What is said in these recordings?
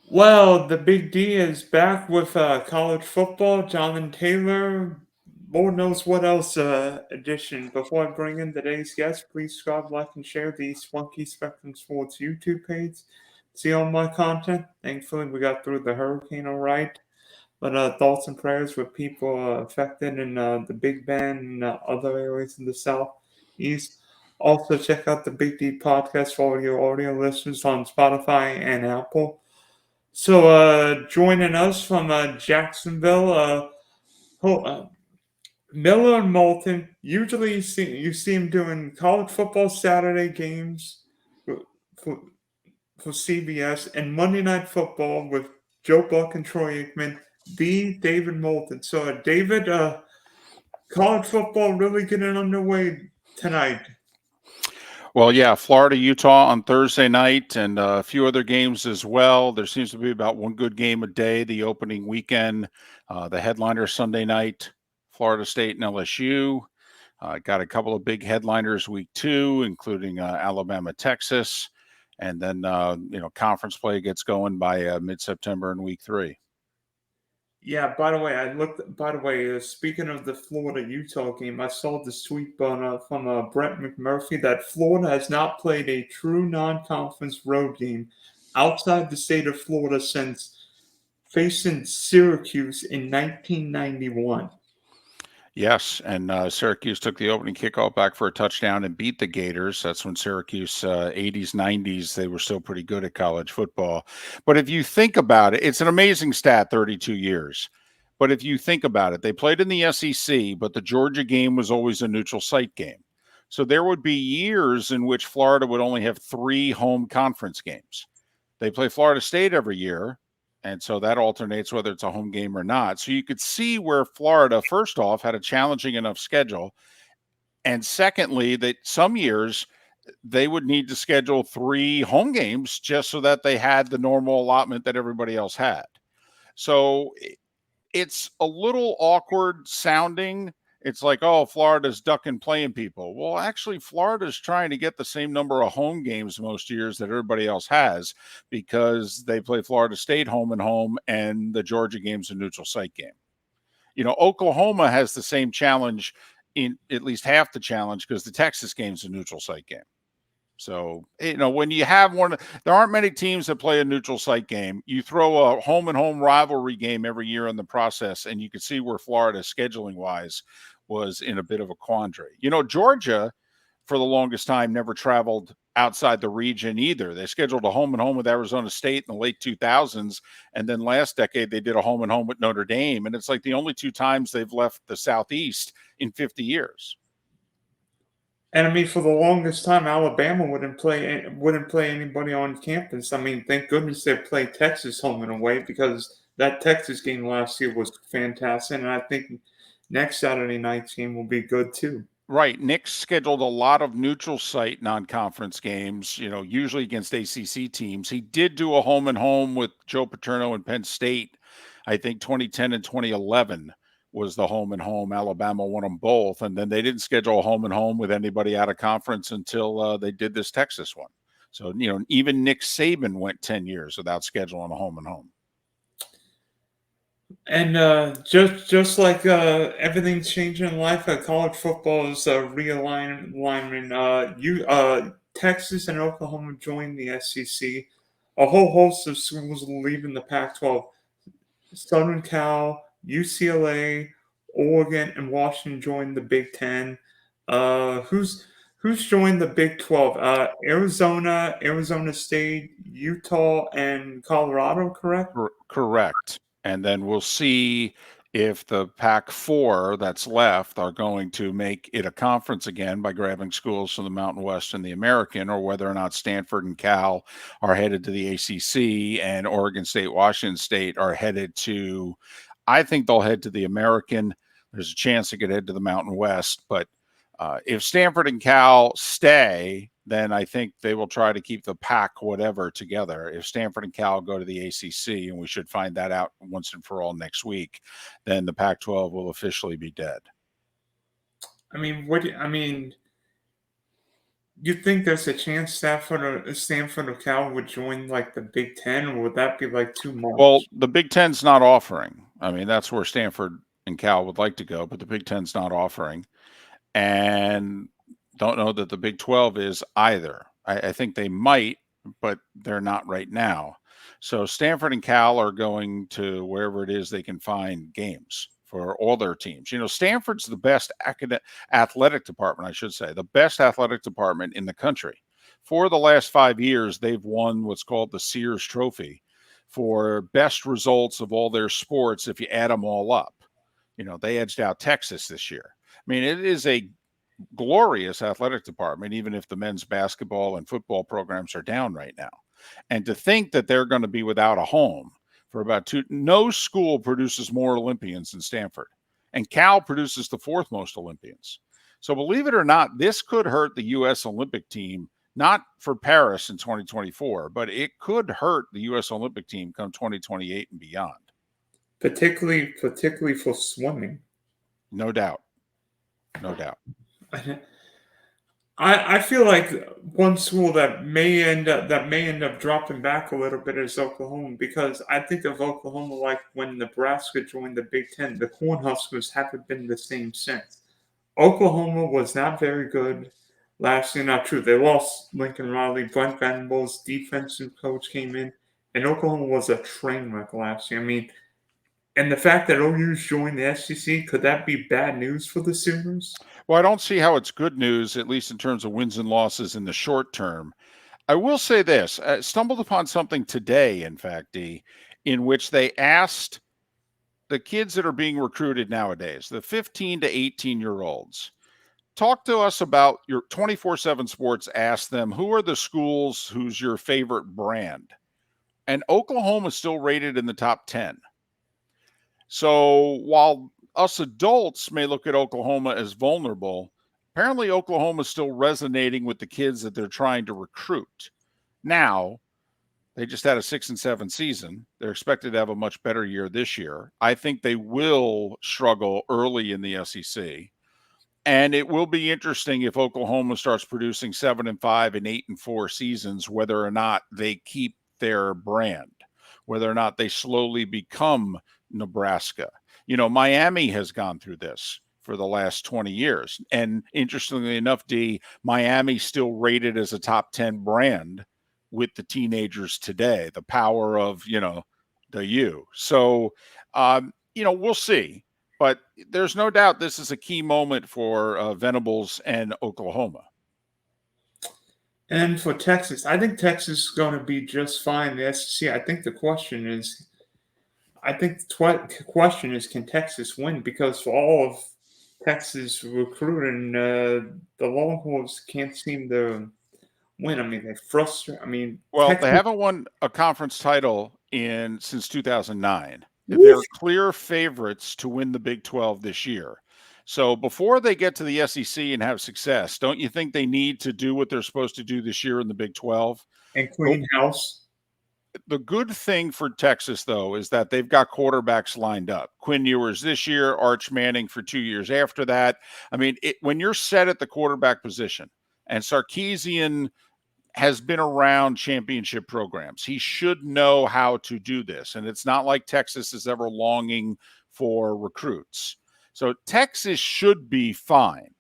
Well, the Big D is back with college football. Jonathan Taylor, Lord knows what else edition. Before I bring in today's guest, please subscribe, like, and share the Spunky Spectrum Sports YouTube page. See all my content. Thankfully, we got through the hurricane all right. But thoughts and prayers with people affected in the Big Bend and other areas in the Southeast. Also, check out the Big D podcast for all your audio listeners on Spotify and Apple. So, joining us from Jacksonville, Miller and Moulton. Usually, you see him doing college football Saturday games for, for, for CBS and Monday Night Football with Joe Buck and Troy Aikman. David Moulton. So, David, college football really getting underway tonight. Well, yeah, Florida, Utah on Thursday night and a few other games as well. There seems to be about one good game a day the opening weekend. The headliner Sunday night, Florida State and LSU. Got a couple of big headliners week 2, including Alabama, Texas. And then, conference play gets going by mid-September in week 3. Yeah, by the way, speaking of the Florida Utah game, I saw the tweet from Brett McMurphy that Florida has not played a true non conference road game outside the state of Florida since facing Syracuse in 1991. Yes, and Syracuse took the opening kickoff back for a touchdown and beat the Gators. That's when Syracuse, 80s, 90s, they were still pretty good at college football. But if you think about it, it's an amazing stat, 32 years. But if you think about it, they played in the SEC, but the Georgia game was always a neutral site game. So there would be years in which Florida would only have 3 home conference games. They play Florida State every year, and so that alternates whether it's a home game or not. So you could see where Florida, first off, had a challenging enough schedule. And secondly, that some years they would need to schedule 3 home games just so that they had the normal allotment that everybody else had. So it's a little awkward sounding. It's like, oh, Florida's ducking playing people. Well, actually, Florida's trying to get the same number of home games most years that everybody else has because they play Florida State home and home, and the Georgia game's a neutral site game. Oklahoma has the same challenge, in at least half the challenge, because the Texas game's a neutral site game. So, when you have there aren't many teams that play a neutral site game. You throw a home and home rivalry game every year in the process, and you can see where Florida, scheduling wise, was in a bit of a quandary. Georgia, for the longest time, never traveled outside the region either. They scheduled a home and home with Arizona State in the late 2000s. And then last decade, they did a home and home with Notre Dame. And it's like the only 2 times they've left the Southeast in 50 years. And I mean, for the longest time, Alabama wouldn't play anybody on campus. I mean, thank goodness they played Texas home and away because that Texas game last year was fantastic, and I think next Saturday night's game will be good too. Right. Nick scheduled a lot of neutral site non-conference games, usually against ACC teams. He did do a home and home with Joe Paterno and Penn State. I think 2010 and 2011 was the home and home. Alabama won them both. And then they didn't schedule a home and home with anybody out of conference until they did this Texas one. So, even Nick Saban went 10 years without scheduling a home and home. And just like everything's changing in life, college football is realignment. Texas and Oklahoma joined the SEC. A whole host of schools leaving the Pac-12. Southern Cal, UCLA, Oregon, and Washington joined the Big Ten. Who's joined the Big 12? Arizona, Arizona State, Utah, and Colorado. Correct. Correct. And then we'll see if the Pac-4 that's left are going to make it a conference again by grabbing schools from the Mountain West and the American, or whether or not Stanford and Cal are headed to the ACC and Oregon State, Washington State are headed to, I think they'll head to the American. There's a chance they could head to the Mountain West. But if Stanford and Cal stay, then I think they will try to keep the Pac whatever together. If Stanford and Cal go to the ACC, and we should find that out once and for all next week, then the Pac-12 will officially be dead. I mean, You think there's a chance Stanford or Cal would join like the Big Ten, or would that be like too Well, much? the Big Ten's not offering. I mean, that's where Stanford and Cal would like to go, but the Big Ten's not offering. And don't know that the Big 12 is either. I think they might, but they're not right now. So Stanford and Cal are going to wherever it is they can find games for all their teams. You know, Stanford's the best athletic department, I should say, the best athletic department in the country. For the last 5 years, they've won what's called the Sears Trophy for best results of all their sports if you add them all up. You know, they edged out Texas this year. I mean, it is a glorious athletic department, even if the men's basketball and football programs are down right now. And to think that they're going to be without a home for no school produces more Olympians than Stanford. And Cal produces the fourth most Olympians. So believe it or not, this could hurt the U.S. Olympic team, not for Paris in 2024, but it could hurt the U.S. Olympic team come 2028 and beyond. Particularly for swimming. No doubt. No doubt. I feel like one school that may end up dropping back a little bit is Oklahoma, because I think of Oklahoma like when Nebraska joined the Big Ten. The Cornhuskers haven't been the same since. Oklahoma was not very good last year. Not true. They lost Lincoln Riley. Brent Venables, defensive coach, came in, and Oklahoma was a train wreck last year. I mean, and the fact that OU's joined the SEC, could that be bad news for the Sooners? Well, I don't see how it's good news, at least in terms of wins and losses in the short term. I will say this, I stumbled upon something today, in fact, D, in which they asked the kids that are being recruited nowadays, the 15 to 18-year-olds, talk to us about your 24/7 Sports asked them, who are the schools who's your favorite brand? And Oklahoma is still rated in the top 10. So while us adults may look at Oklahoma as vulnerable, apparently Oklahoma is still resonating with the kids that they're trying to recruit. Now, they just had a 6-7 season. They're expected to have a much better year this year. I think they will struggle early in the SEC. And it will be interesting if Oklahoma starts producing 7-5 and 8-4 seasons, whether or not they keep their brand, whether or not they slowly become Nebraska. You know, Miami has gone through this for the last 20 years. And interestingly enough, D, Miami's still rated as a top 10 brand with the teenagers today, the power of, you know, the U. So, you know, we'll see. But there's no doubt this is a key moment for Venables and Oklahoma. And for Texas, I think Texas is going to be just fine in the SEC. I think the question is, can Texas win? Because for all of Texas recruiting, the Longhorns can't seem to win. I mean, they frustrate. I mean, Well, Texas. they haven't won a conference title since 2009. Woof. They're clear favorites to win the Big 12 this year. So before they get to the SEC and have success, don't you think they need to do what they're supposed to do this year in the Big 12? And clean house. The good thing for Texas, though, is that they've got quarterbacks lined up. Quinn Ewers this year, Arch Manning for 2 years after that. I mean, when you're set at the quarterback position, and Sarkisian has been around championship programs, he should know how to do this. And it's not like Texas is ever longing for recruits. So Texas should be fine.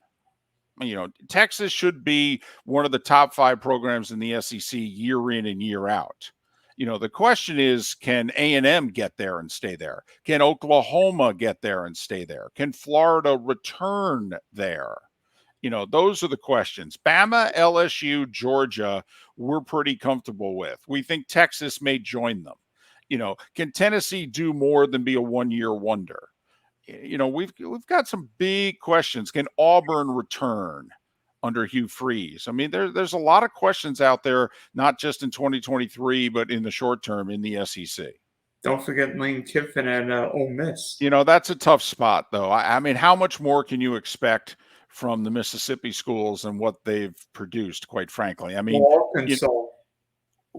You know, Texas should be one of the top 5 programs in the SEC year in and year out. You know, the question is, can A&M get there and stay there? Can Oklahoma get there and stay there? Can Florida return there? You know, those are the questions. Bama, LSU, Georgia, we're pretty comfortable with. We think Texas may join them. You know, can Tennessee do more than be a one-year wonder? You know, we've got some big questions. Can Auburn return under Hugh Freeze? I mean, there's a lot of questions out there, not just in 2023, but in the short term in the SEC. Don't forget Lane Kiffin and Ole Miss. You know, that's a tough spot, though. I mean, how much more can you expect from the Mississippi schools and what they've produced, quite frankly? I mean, Arkansas.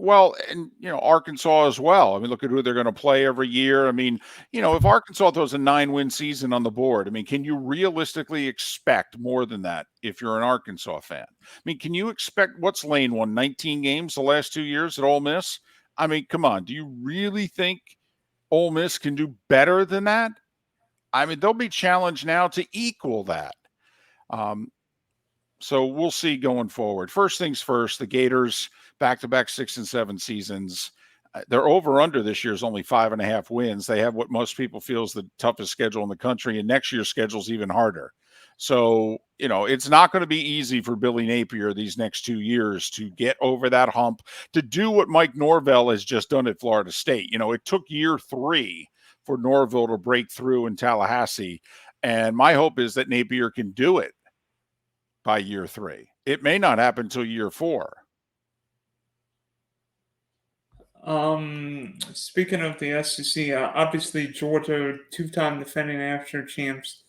Well, and Arkansas as well. I mean, look at who they're going to play every year. I mean, if Arkansas throws a 9-win season on the board, I mean, can you realistically expect more than that if you're an Arkansas fan? I mean, can you expect what's Lane won 19 games the last 2 years at Ole Miss? I mean, come on. Do you really think Ole Miss can do better than that? I mean, they'll be challenged now to equal that. So we'll see going forward. First things first, the Gators back-to-back 6 and 7 seasons. Their over-under this year is only 5.5 wins. They have what most people feel is the toughest schedule in the country, and next year's schedule is even harder. So, it's not going to be easy for Billy Napier these next 2 years to get over that hump, to do what Mike Norvell has just done at Florida State. It took year 3 for Norvell to break through in Tallahassee, and my hope is that Napier can do it by year 3. It may not happen until year 4. Speaking of the SEC, obviously Georgia, 2-time defending national champs,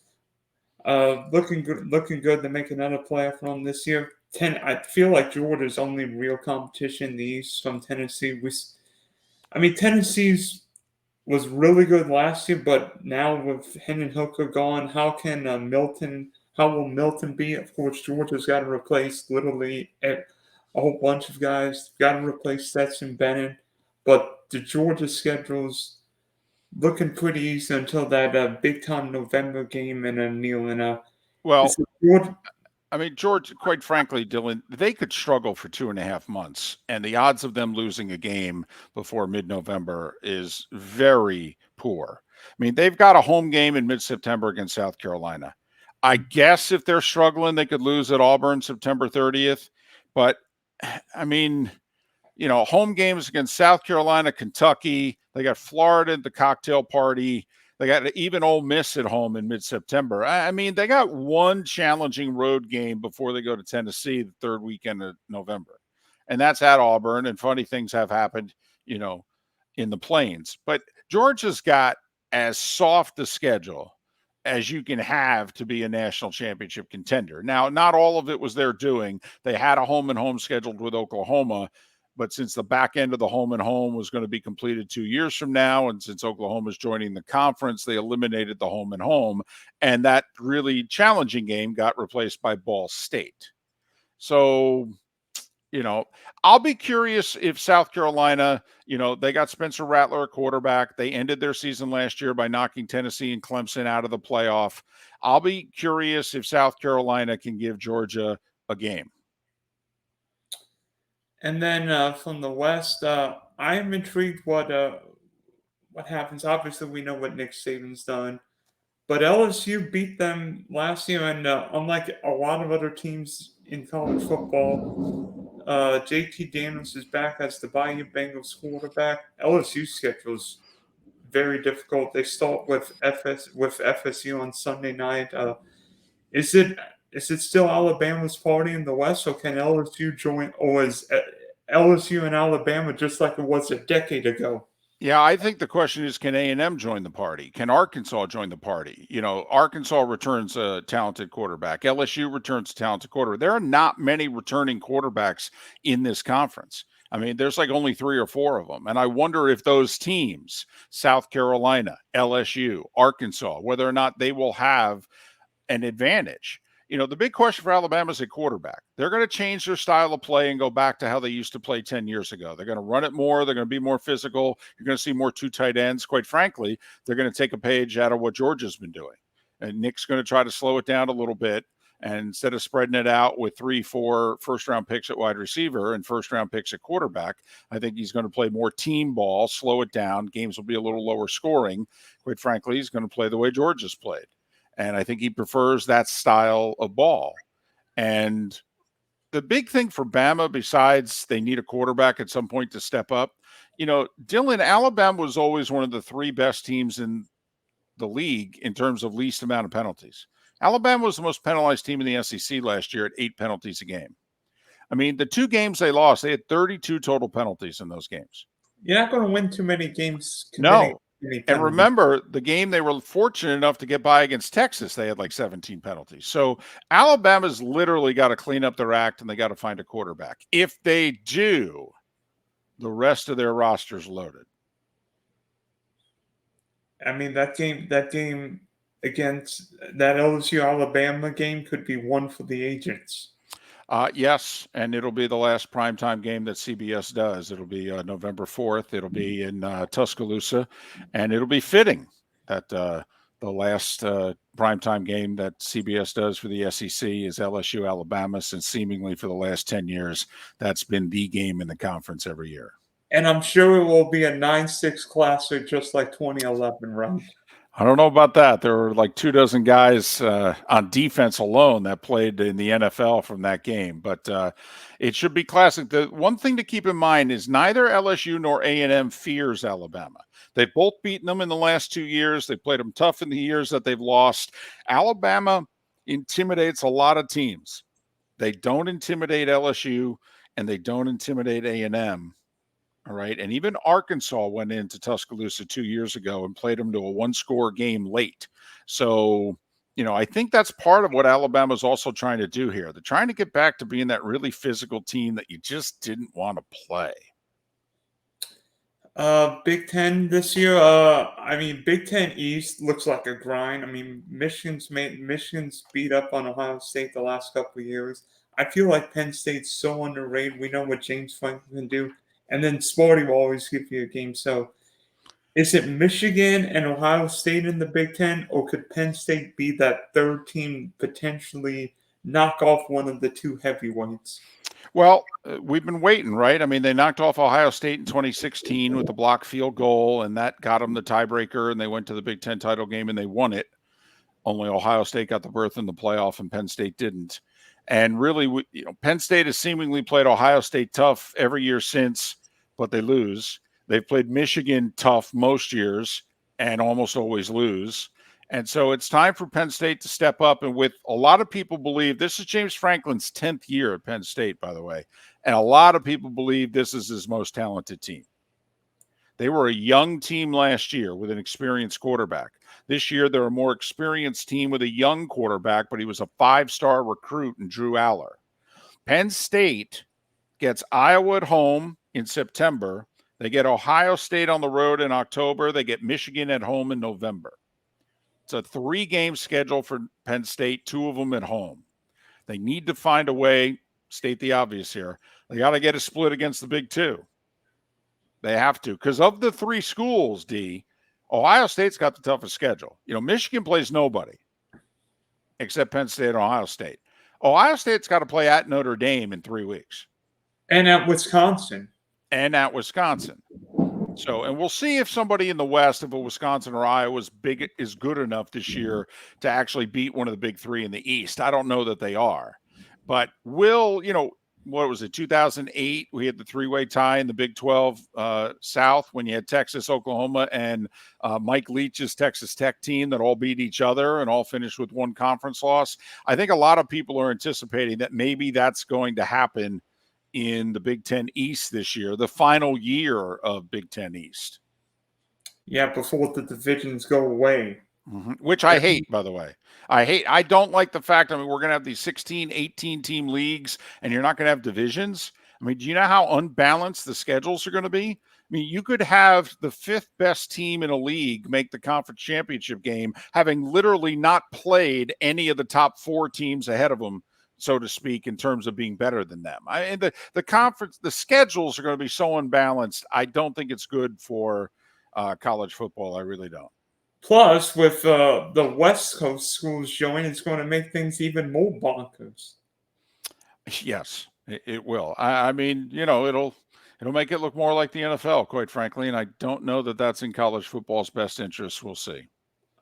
looking good to make another playoff run this year. I feel like Georgia's only real competition in the East from Tennessee. Tennessee's was really good last year, but now with Hendon Hooker gone, how will Moulton be? Of course, Georgia's got to replace literally a whole bunch of guys. Got to replace Stetson Bennett. But the Georgia schedule's looking pretty easy until that big-time November game in Neal. Well, I mean, George, quite frankly, Dylan, they could struggle for 2.5 months, and the odds of them losing a game before mid-November is very poor. I mean, they've got a home game in mid-September against South Carolina. I guess if they're struggling, they could lose at Auburn September 30th. But, I mean, home games against South Carolina, Kentucky. They got Florida at the cocktail party. They got even Ole Miss at home in mid-September. I mean, they got one challenging road game before they go to Tennessee the third weekend of November. And that's at Auburn, and funny things have happened, in the Plains. But Georgia's got as soft a schedule as you can have to be a national championship contender. Now, not all of it was their doing. They had a home-and-home scheduled with Oklahoma, but since the back end of the home and home was going to be completed 2 years from now, and since Oklahoma's joining the conference, they eliminated the home and home. And that really challenging game got replaced by Ball State. So, I'll be curious if South Carolina, they got Spencer Rattler, a quarterback. They ended their season last year by knocking Tennessee and Clemson out of the playoff. I'll be curious if South Carolina can give Georgia a game. And then from the West, I am intrigued what happens. Obviously, we know what Nick Saban's done, but LSU beat them last year, and unlike a lot of other teams in college football, JT Daniels is back as the Bayou Bengals quarterback. LSU's schedule is very difficult. They start with FSU on Sunday night. Is it still Alabama's party in the West, or can LSU join, or is LSU and Alabama just like it was a decade ago? Yeah, I think the question is, can A&M join the party? Can Arkansas join the party? Arkansas returns a talented quarterback. LSU returns a talented quarterback. There are not many returning quarterbacks in this conference. I mean, there's like only 3 or 4 of them. And I wonder if those teams, South Carolina, LSU, Arkansas, whether or not they will have an advantage. The big question for Alabama is a quarterback. They're going to change their style of play and go back to how they used to play 10 years ago. They're going to run it more. They're going to be more physical. You're going to see more 2 tight ends. Quite frankly, they're going to take a page out of what Georgia's been doing. And Nick's going to try to slow it down a little bit. And instead of spreading it out with 3-4 first-round picks at wide receiver and first-round picks at quarterback, I think he's going to play more team ball, slow it down. Games will be a little lower scoring. Quite frankly, he's going to play the way Georgia's played. And I think he prefers that style of ball. And the big thing for Bama, besides they need a quarterback at some point to step up, Dylan, Alabama was always one of the 3 best teams in the league in terms of least amount of penalties. Alabama was the most penalized team in the SEC last year at 8 penalties a game. I mean, the 2 games they lost, they had 32 total penalties in those games. You're not going to win too many games. No. And remember, the game they were fortunate enough to get by against Texas, they had like 17 penalties. So Alabama's literally got to clean up their act, and they got to find a quarterback. If they do, The rest of their roster's loaded. I mean, that game against that LSU Alabama game could be one for the agents. Yes, and it'll be the last primetime game that CBS does. It'll be November 4th. It'll be in Tuscaloosa, and it'll be fitting that the last primetime game that CBS does for the SEC is LSU Alabama, since seemingly for the last 10 years, that's been the game in the conference every year. And I'm sure it will be a 9-6 classic just like 2011, right? I don't know about that. There were like 24 guys on defense alone that played in the NFL from that game, but it should be classic. The one thing to keep in mind is neither LSU nor A&M fears Alabama. They've both beaten them in the last 2 years. They played them tough in the years that they've lost. Alabama intimidates a lot of teams. They don't intimidate LSU, and they don't intimidate A&M. All right. And even Arkansas went into Tuscaloosa 2 years ago and played them to a one-score game late. So, I think that's part of what Alabama's also trying to do here. They're trying to get back to being that really physical team that you just didn't want to play. Big Ten this year. Big Ten East looks like a grind. I mean, Michigan's beat up on Ohio State the last couple of years. I feel like Penn State's so underrated. We know what James Franklin can do. And then Sparty will always give you a game. So is it Michigan and Ohio State in the Big Ten, or could Penn State be that third team, potentially knock off one of the two heavyweights? Well, we've been waiting, right? I mean, they knocked off Ohio State in 2016 with the block field goal, and that got them the tiebreaker, and they went to the Big Ten title game, and they won it. Only Ohio State got the berth in the playoff, and Penn State didn't. And really, Penn State has seemingly played Ohio State tough every year since, but they lose. They've played Michigan tough most years and almost always lose. And so it's time for Penn State to step up. And with a lot of people believe this is James Franklin's 10th year at Penn State, by the way. And a lot of people believe this is his most talented team. They were a young team last year with an experienced quarterback. This year, they're a more experienced team with a young quarterback, but he was a 5-star recruit in Drew Aller. Penn State gets Iowa at home in September. They get Ohio State on the road in October. They get Michigan at home in November. It's a 3-game schedule for Penn State, 2 of them at home. They need to find a way, state the obvious here, they got to get a split against the Big Two. They have to. Because of the 3 schools, D, Ohio State's got the toughest schedule. Michigan plays nobody except Penn State and Ohio State. Ohio State's got to play at Notre Dame in 3 weeks. And at Wisconsin. So, and we'll see if somebody in the West, if a Wisconsin or Iowa is good enough this year to actually beat one of the big 3 in the East. I don't know that they are. But what was it, 2008? We had the 3-way tie in the Big 12 South when you had Texas, Oklahoma, and Mike Leach's Texas Tech team that all beat each other and all finished with 1 conference loss. I think a lot of people are anticipating that maybe that's going to happen in the Big Ten East this year, the final year of Big Ten East. Yeah, before the divisions go away. Mm-hmm. Which I hate, by the way. I don't like the fact, we're going to have these 16, 18-team leagues, and you're not going to have divisions. Do you know how unbalanced the schedules are going to be? You could have the 5th best team in a league make the conference championship game, having literally not played any of the top 4 teams ahead of them, so to speak, in terms of being better than them. The conference, the schedules are going to be so unbalanced. I don't think it's good for college football. I really don't. Plus, with the West Coast schools joining, it's going to make things even more bonkers. Yes, it will. It'll make it look more like the NFL, quite frankly, and I don't know that that's in college football's best interest. We'll see.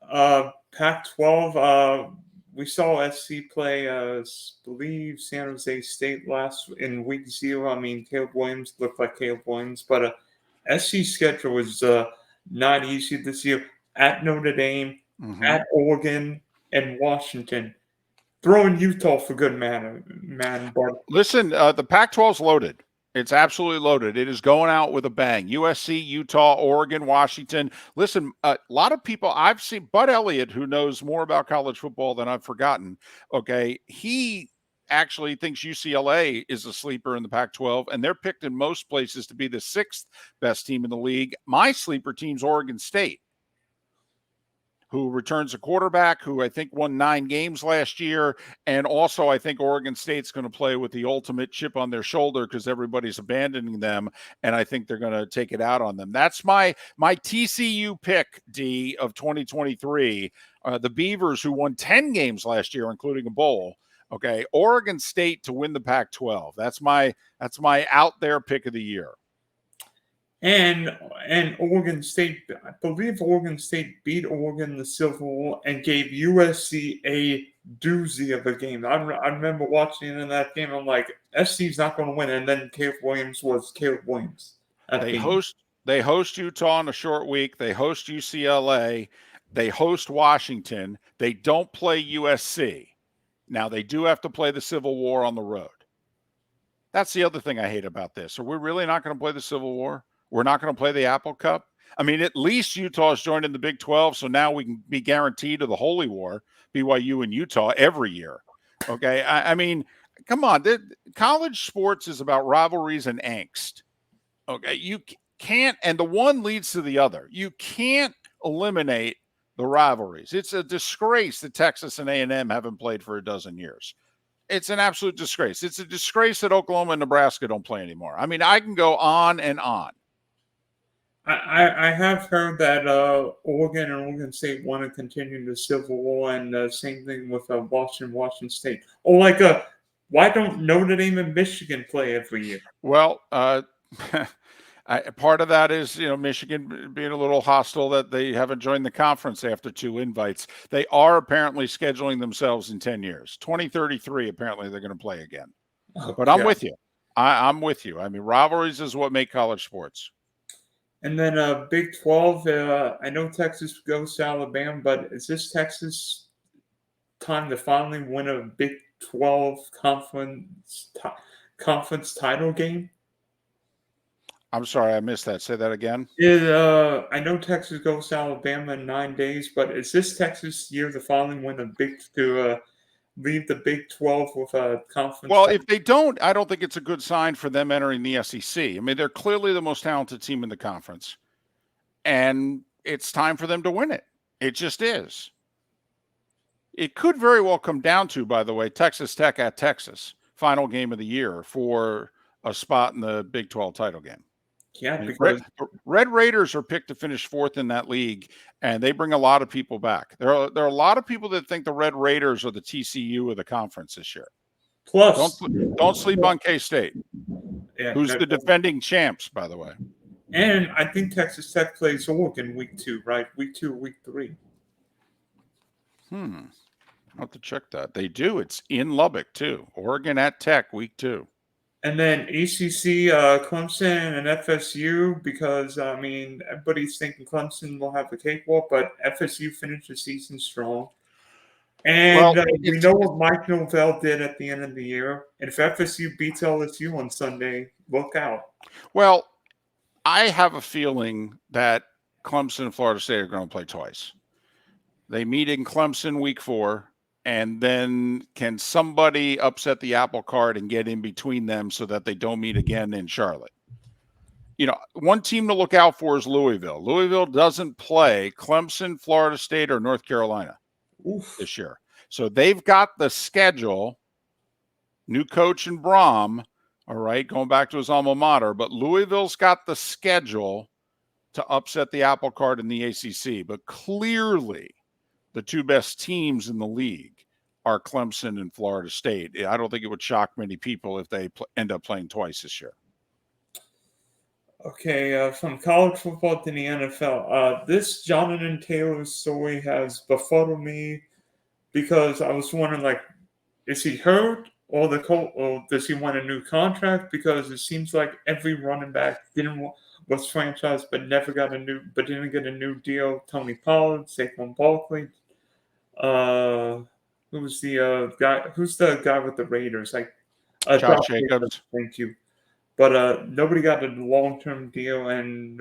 Pac-12, we saw SC play, I believe, San Jose State in week 0. Caleb Williams looked like Caleb Williams, but SC schedule was not easy this year. At Notre Dame, at Oregon, and Washington. Throwing Utah for good man. But listen, the Pac-12's loaded. It's absolutely loaded. It is going out with a bang. USC, Utah, Oregon, Washington. Listen, a lot of people I've seen, Bud Elliott, who knows more about college football than I've forgotten, okay, he actually thinks UCLA is a sleeper in the Pac-12, and they're picked in most places to be the 6th best team in the league. My sleeper team's Oregon State, who returns a quarterback who I think won 9 games last year. And also I think Oregon State's going to play with the ultimate chip on their shoulder because everybody's abandoning them. And I think they're going to take it out on them. That's my TCU pick, D, of 2023. The Beavers, who won 10 games last year, including a bowl. Okay. Oregon State to win the Pac-12. That's my out there pick of the year. And Oregon State, I believe Oregon State beat Oregon in the Civil War and gave USC a doozy of a game. I remember watching in that game. I'm like, SC's not going to win. And then Caleb Williams was Caleb Williams. They host Utah in a short week. They host UCLA. They host Washington. They don't play USC. Now, they do have to play the Civil War on the road. That's the other thing I hate about this. Are we really not going to play the Civil War? We're not going to play the Apple Cup? I mean, at least Utah's joined in the Big 12, so now we can be guaranteed to the Holy War, BYU and Utah, every year. Okay? I mean, come on. College sports is about rivalries and angst. Okay? You can't, and the one leads to the other. You can't eliminate the rivalries. It's a disgrace that Texas and A&M haven't played for a dozen years. It's an absolute disgrace. It's a disgrace that Oklahoma and Nebraska don't play anymore. I mean, I can go on and on. I have heard that Oregon and Oregon State want to continue the Civil War, and same thing with Washington State. Or why don't Notre Dame and Michigan play every year? Well, part of that is, Michigan being a little hostile that they haven't joined the conference after 2 invites. They are apparently scheduling themselves in 10 years. 2033, apparently they're going to play again. Okay. But I'm with you. I'm with you. I mean, rivalries is what make college sports. And then Big 12, I know Texas goes to Alabama, but is this Texas time to finally win a Big 12 conference title game? I'm sorry, I missed that. Say that again. I know Texas goes to Alabama in 9 days, but is this Texas year to finally win leave the Big 12 with a conference? Well, if they don't, I don't think it's a good sign for them entering the SEC. I mean, they're clearly the most talented team in the conference, and it's time for them to win it. It just is. It could very well come down to, by the way, Texas Tech at Texas, final game of the year for a spot in the Big 12 title game. Yeah, because Red Raiders are picked to finish 4th in that league, and they bring a lot of people back. There are a lot of people that think the Red Raiders are the TCU of the conference this year. Plus, don't sleep on K-State, who's the defending champs, by the way. And I think Texas Tech plays Oregon week 2, right? Week 2, week 3. I'll have to check that. They do. It's in Lubbock, too. Oregon at Tech, week 2. And then ACC, Clemson and FSU, because, I mean, everybody's thinking Clemson will have a cakewalk, but FSU finished the season strong. And we know what Mike Norvell did at the end of the year. And if FSU beats LSU on Sunday, look out. Well, I have a feeling that Clemson and Florida State are going to play twice. They meet in Clemson week 4. And then can somebody upset the apple cart and get in between them so that they don't meet again in Charlotte? One team to look out for is Louisville. Louisville doesn't play Clemson, Florida State, or North Carolina this year. So they've got the schedule, new coach in Brom, all right, going back to his alma mater. But Louisville's got the schedule to upset the apple cart in the ACC. But clearly, the 2 best teams in the league are Clemson and Florida State. I don't think it would shock many people if they end up playing twice this year. Okay, from college football to the NFL, this Jonathan Taylor story has befuddled me because I was wondering, is he hurt or does he want a new contract? Because it seems like every running back was franchised but didn't get a new deal. Tony Pollard, Saquon Barkley. Who's the guy? Who's the guy with the Raiders? Josh Jacobs. Thank you. But nobody got a long-term deal, and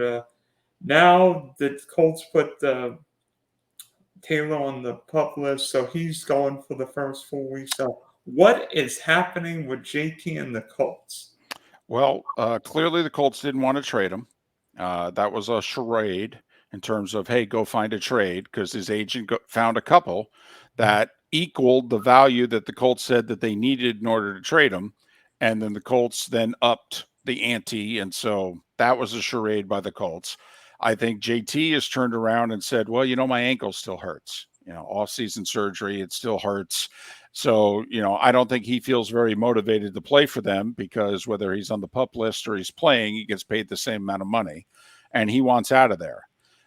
now the Colts put Taylor on the PUP list, so he's going for the first 4 weeks. So What is happening with JT and the Colts? Well, clearly the Colts didn't want to trade him. That was a charade in terms of, hey, go find a trade, because his agent found a couple that equaled the value that the Colts said that they needed in order to trade him. And then the Colts then upped the ante. And so that was a charade by the Colts. I think JT has turned around and said, well, my ankle still hurts. Off-season surgery, it still hurts. So, I don't think he feels very motivated to play for them, because whether he's on the PUP list or he's playing, he gets paid the same amount of money, and he wants out of there.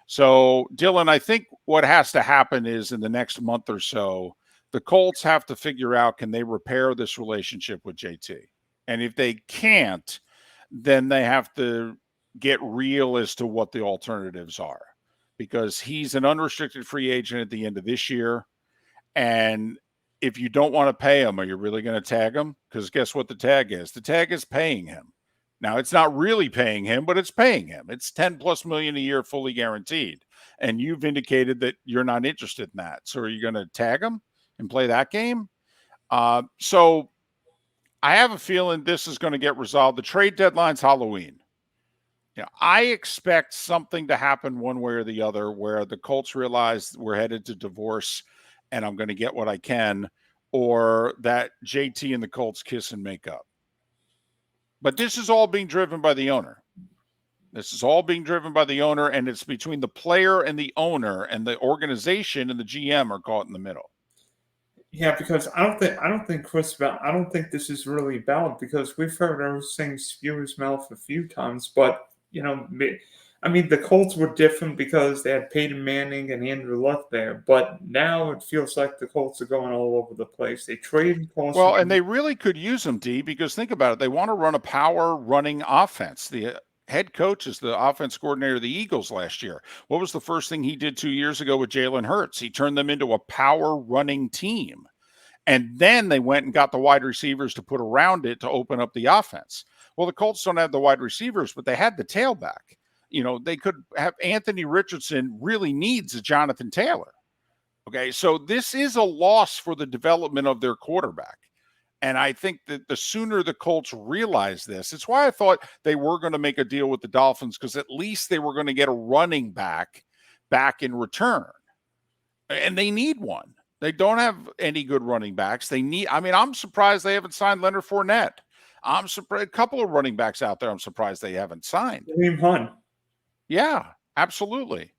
So, Dylan, I think what has to happen is in the next month or so, the Colts have to figure out, can they repair this relationship with JT? And if they can't, then they have to get real as to what the alternatives are, because he's an unrestricted free agent at the end of this year. And if you don't want to pay him, are you really going to tag him? Because guess what the tag is? The tag is paying him. Now, it's not really paying him, but it's paying him. It's $10+ million a year, fully guaranteed. And you've indicated that you're not interested in that. So are you going to tag him and play that game? So I have a feeling this is going to get resolved. The trade deadline's Halloween. I expect something to happen one way or the other, where the Colts realize we're headed to divorce and I'm going to get what I can, or that JT and the Colts kiss and make up. But this is all being driven by the owner. This is all being driven by the owner, and it's between the player and the owner, and the organization and the GM are caught in the middle. Yeah, because I don't think this is really valid, because we've heard everything spew his mouth a few times. But the Colts were different because they had Peyton Manning and Andrew Luck there. But now it feels like the Colts are going all over the place. They trade Carson. Well, and they really could use them, D, because think about it. They want to run a power running offense. The head coach is the offense coordinator of the Eagles last year. What was the first thing he did 2 years ago with Jalen Hurts? He turned them into a power running team. And then they went and got the wide receivers to put around it to open up the offense. Well, the Colts don't have the wide receivers, but they had the tailback. They could have Anthony Richardson really needs a Jonathan Taylor. Okay, so this is a loss for the development of their quarterback. And I think that the sooner the Colts realize this, it's why I thought they were going to make a deal with the Dolphins, because at least they were going to get a running back in return. And they need one. They don't have any good running backs. I'm surprised they haven't signed Leonard Fournette. I'm surprised a couple of running backs out there. I'm surprised they haven't signed. Kareem Hunt. Yeah, absolutely.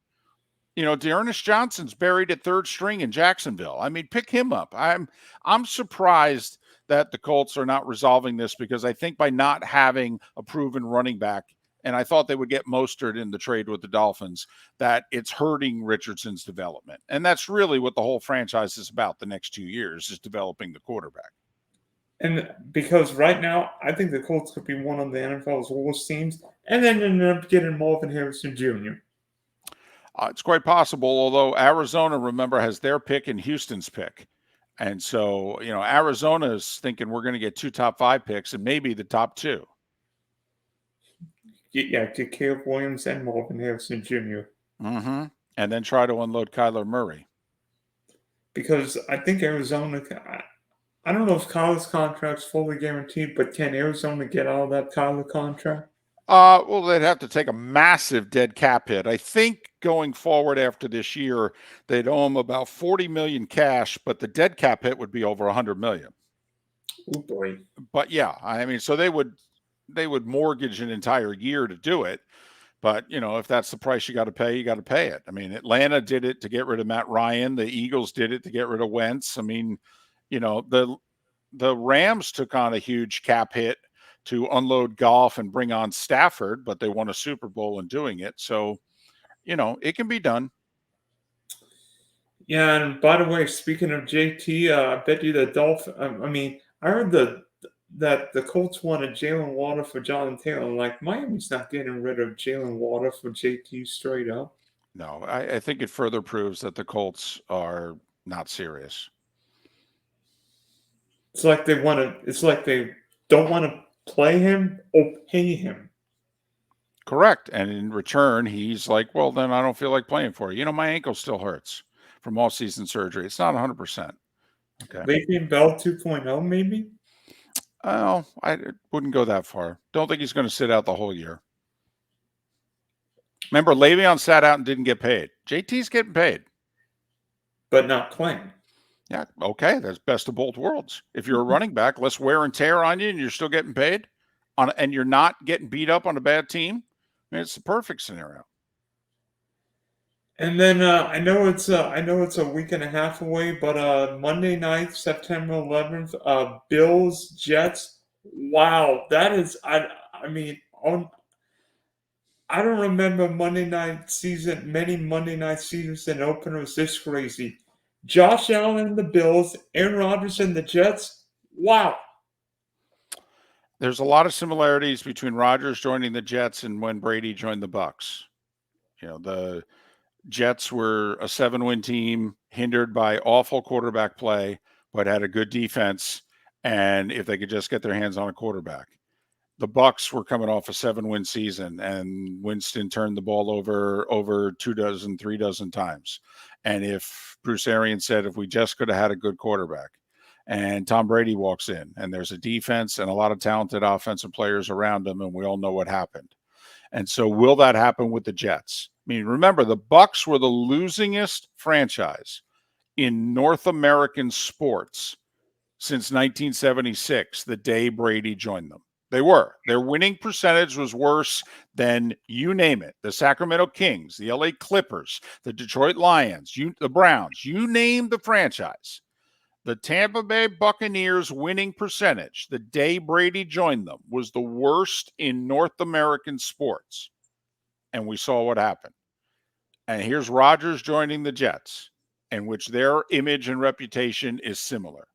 Dearness Johnson's buried at third string in Jacksonville. Pick him up. I'm surprised that the Colts are not resolving this, because I think by not having a proven running back, and I thought they would get Mostert in the trade with the Dolphins, that it's hurting Richardson's development. And that's really what the whole franchise is about the next 2 years, is developing the quarterback. And because right now, I think the Colts could be one of the NFL's worst teams, and then end up getting Marvin Harrison Jr. It's quite possible, although Arizona, remember, has their pick and Houston's pick. And so, Arizona is thinking we're going to get 2 top 5 picks and maybe the top 2. Get Caleb Williams and Marvin Harrison Jr. Mm-hmm. And then try to unload Kyler Murray. Because I think Arizona, I don't know if Kyler's contract's fully guaranteed, but can Arizona get out of that Kyler contract? Well, they'd have to take a massive dead cap hit. I think going forward after this year, they'd owe him about $40 million cash, but the dead cap hit would be over $100 million. Oh boy! But yeah, so they would mortgage an entire year to do it. But if that's the price you got to pay, you got to pay it. Atlanta did it to get rid of Matt Ryan. The Eagles did it to get rid of Wentz. The Rams took on a huge cap hit to unload Goff and bring on Stafford, but they won a Super Bowl in doing it. So, it can be done. Yeah, and by the way, speaking of JT, I bet you the Dolphins. I heard that the Colts wanted Jalen Water for Jonathan Taylor. Like, Miami's not getting rid of Jalen Water for JT straight up. No, I think it further proves that the Colts are not serious. It's like they don't want to play him or pay him. Correct. And in return, he's like, well, then I don't feel like playing for you. My ankle still hurts from off-season surgery. It's not 100%. Okay. Le'Veon Bell 2.0, maybe? Oh, I wouldn't go that far. Don't think he's going to sit out the whole year. Remember, Le'Veon sat out and didn't get paid. JT's getting paid. But not playing. Yeah, okay, that's best of both worlds. If you're a running back, less wear and tear on you, and you're still getting paid, and you're not getting beat up on a bad team. I mean, it's the perfect scenario. And then I know it's a week and a half away, but Monday night, September 11th, Bills Jets. Wow, that is I mean I don't remember many Monday night seasons and openers this crazy. Josh Allen and the Bills, Aaron Rodgers and the Jets. Wow. There's a lot of similarities between Rodgers joining the Jets and when Brady joined the Bucks. The Jets were a 7-win team hindered by awful quarterback play, but had a good defense. And if they could just get their hands on a quarterback, the Bucks were coming off a 7-win season, and Winston turned the ball over 3 dozen times. And if Bruce Arians said, if we just could have had a good quarterback, and Tom Brady walks in, and there's a defense and a lot of talented offensive players around him, and we all know what happened. And so will that happen with the Jets? I mean, remember, the Bucks were the losingest franchise in North American sports since 1976, the day Brady joined them. They were. Their winning percentage was worse than, you name it, the Sacramento Kings, the LA Clippers, the Detroit Lions, the Browns, you name the franchise. The Tampa Bay Buccaneers winning percentage the day Brady joined them was the worst in North American sports. And we saw what happened. And here's Rodgers joining the Jets, in which their image and reputation is similar.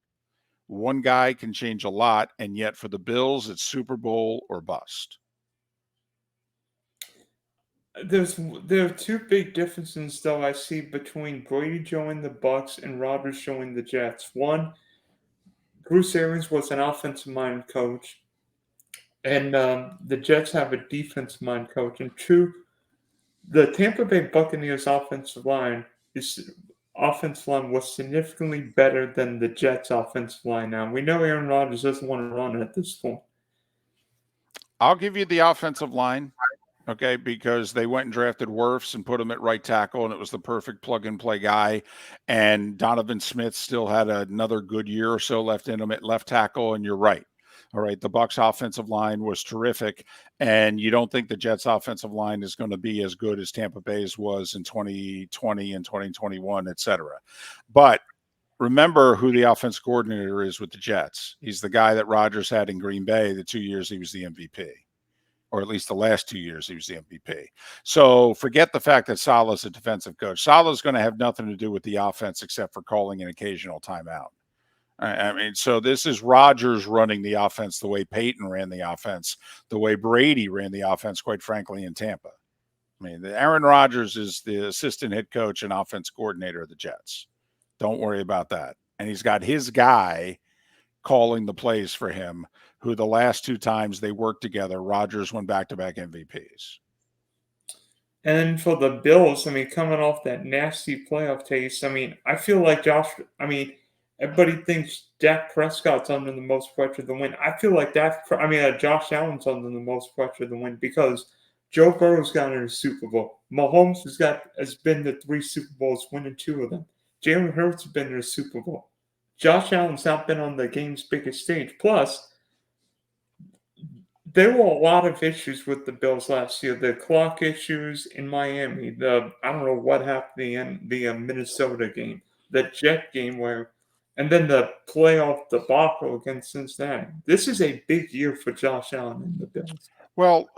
One guy can change a lot, and yet for the Bills, it's Super Bowl or bust. There are two big differences though I see between Brady joining the Bucks and Rodgers joining the Jets. One, Bruce Arians was an offensive-minded coach, and the Jets have a defensive-minded coach. And two, the Tampa Bay Buccaneers offensive line was significantly better than the Jets offensive line. Now we know Aaron Rodgers doesn't want to run at this point. I'll give you the offensive line. Okay, because they went and drafted Wirfs and put him at right tackle, and it was the perfect plug-and-play guy. And Donovan Smith still had another good year or so left in him at left tackle, and you're right. All right, the Bucs offensive line was terrific, and you don't think the Jets offensive line is going to be as good as Tampa Bay's was in 2020 and 2021, et cetera. But remember who the offense coordinator is with the Jets. He's the guy that Rodgers had in Green Bay the 2 years he was the MVP. Or at least the last 2 years he was the MVP. So forget the fact that Saleh's a defensive coach. Saleh's going to have nothing to do with the offense except for calling an occasional timeout. I mean, so this is Rodgers running the offense the way Peyton ran the offense, the way Brady ran the offense, quite frankly, in Tampa. I mean, Aaron Rodgers is the assistant head coach and offense coordinator of the Jets. Don't worry about that. And he's got his guy calling the plays for him, who the last 2 times they worked together, Rodgers won back-to-back MVPs. And for the Bills, I mean, coming off that nasty playoff taste, I mean, I feel like everybody thinks Dak Prescott's under the most pressure to win. I feel like Josh Allen's under the most pressure to win because Joe Burrow's got in a Super Bowl. Mahomes has been to 3 Super Bowls, winning 2 of them. Jalen Hurts has been to a Super Bowl. Josh Allen's not been on the game's biggest stage. Plus, there were a lot of issues with the Bills last year. The clock issues in Miami. I don't know what happened in the Minnesota game, the Jet game, and then the playoff debacle against Cincinnati. This is a big year for Josh Allen and the Bills. Well,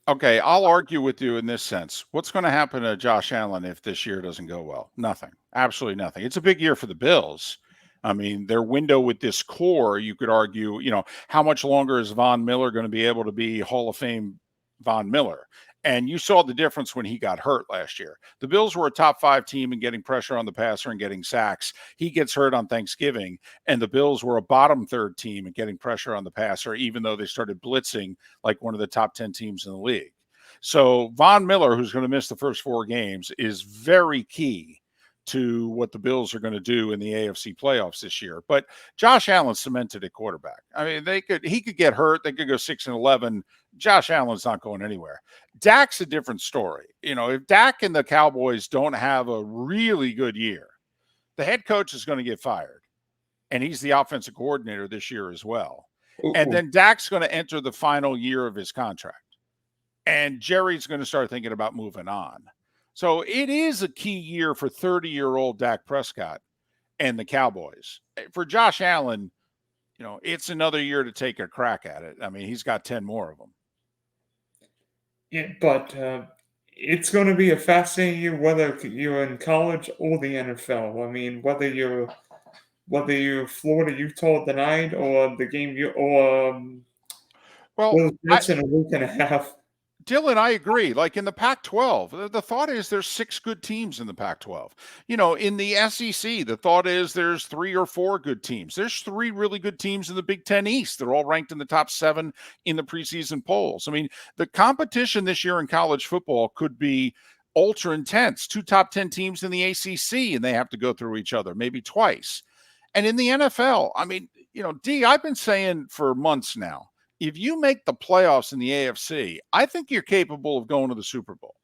okay, I'll argue with you in this sense. What's going to happen to Josh Allen if this year doesn't go well? Nothing. Absolutely nothing. It's a big year for the Bills. I mean, their window with this core, you could argue, how much longer is Von Miller going to be able to be Hall of Fame Von Miller? And you saw the difference when he got hurt last year. The Bills were a top 5 team in getting pressure on the passer and getting sacks. He gets hurt on Thanksgiving, and the Bills were a bottom 3rd team in getting pressure on the passer, even though they started blitzing like one of the top 10 teams in the league. So Von Miller, who's going to miss the first 4 games, is very key to what the Bills are going to do in the AFC playoffs this year. But Josh Allen cemented at quarterback. I mean, he could get hurt. They could go 6-11. Josh Allen's not going anywhere. Dak's a different story. If Dak and the Cowboys don't have a really good year, the head coach is going to get fired. And he's the offensive coordinator this year as well. And then Dak's going to enter the final year of his contract. And Jerry's going to start thinking about moving on. So it is a key year for 30-year-old Dak Prescott and the Cowboys. For Josh Allen, it's another year to take a crack at it. I mean, he's got 10 more of them. Yeah, but it's going to be a fascinating year, whether you're in college or the NFL. I mean, whether you're Florida Utah tonight or the game Jets in a week and a half. Dylan, I agree. Like in the Pac-12, the thought is there's 6 good teams in the Pac-12. In the SEC, the thought is there's 3 or 4 good teams. There's 3 really good teams in the Big Ten East. They're all ranked in the top 7 in the preseason polls. I mean, the competition this year in college football could be ultra intense. 2 top 10 teams in the ACC, and they have to go through each other, maybe twice. And in the NFL, I mean, D, I've been saying for months now, if you make the playoffs in the AFC, I think you're capable of going to the Super Bowl.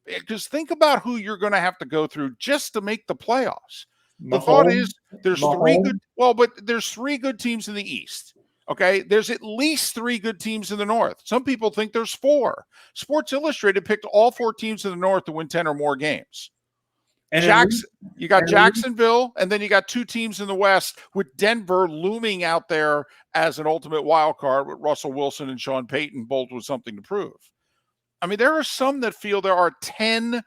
Because think about who you're going to have to go through just to make the playoffs. The thought is there's 3 good teams in the East. Okay, there's at least 3 good teams in the North. Some people think there's 4. Sports Illustrated picked all 4 teams in the North to win 10 or more games. And you got Jacksonville, and then you got 2 teams in the West with Denver looming out there as an ultimate wild card with Russell Wilson and Sean Payton, both with something to prove. I mean, there are some that feel there are 10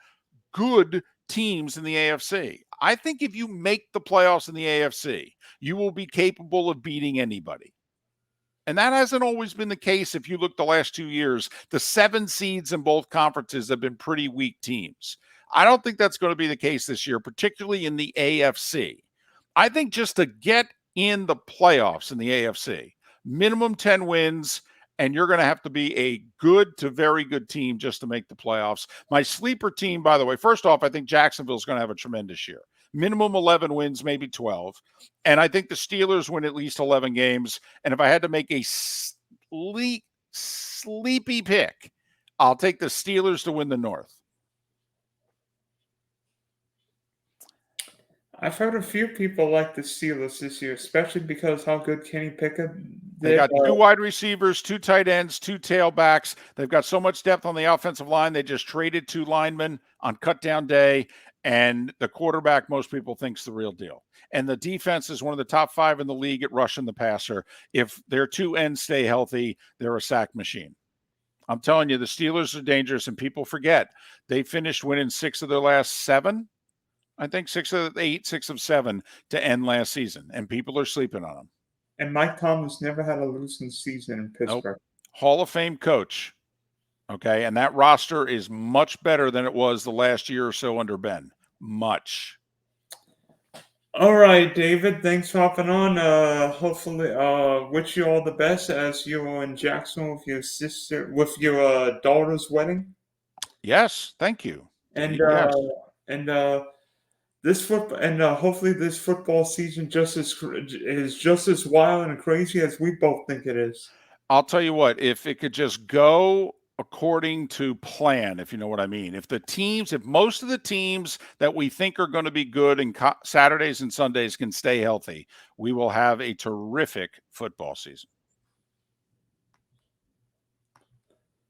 good teams in the AFC. I think if you make the playoffs in the AFC, you will be capable of beating anybody. And that hasn't always been the case. If you look the last 2 years, the 7 seeds in both conferences have been pretty weak teams. I don't think that's going to be the case this year, particularly in the AFC. I think just to get in the playoffs in the AFC, minimum 10 wins, and you're going to have to be a good to very good team just to make the playoffs. My sleeper team, by the way, first off, I think Jacksonville's going to have a tremendous year. Minimum 11 wins, maybe 12. And I think the Steelers win at least 11 games. And if I had to make a sleepy pick, I'll take the Steelers to win the North. I've heard a few people like the Steelers this year, especially because how good Kenny Pickett did. They got 2 wide receivers, 2 tight ends, 2 tailbacks. They've got so much depth on the offensive line. They just traded 2 linemen on cutdown day, and the quarterback, most people, thinks the real deal. And the defense is one of the top 5 in the league at rushing the passer. If their 2 ends stay healthy, they're a sack machine. I'm telling you, the Steelers are dangerous, and people forget they finished winning 6 of their last 7. I think 6 of 8, 6 of 7 to end last season, and people are sleeping on them. And Mike Tomlin's never had a losing season in Pittsburgh. Nope. Hall of Fame coach. Okay, and that roster is much better than it was the last year or so under Ben. Much. All right, David. Thanks for hopping on. Hopefully, wish you all the best as you're in Jackson with your daughter's wedding. Yes, thank you. And yes. Hopefully this football season is just as wild and crazy as we both think it is. I'll tell you what, if it could just go according to plan, if you know what I mean, if most of the teams that we think are going to be good in Saturdays and Sundays can stay healthy, we will have a terrific football season.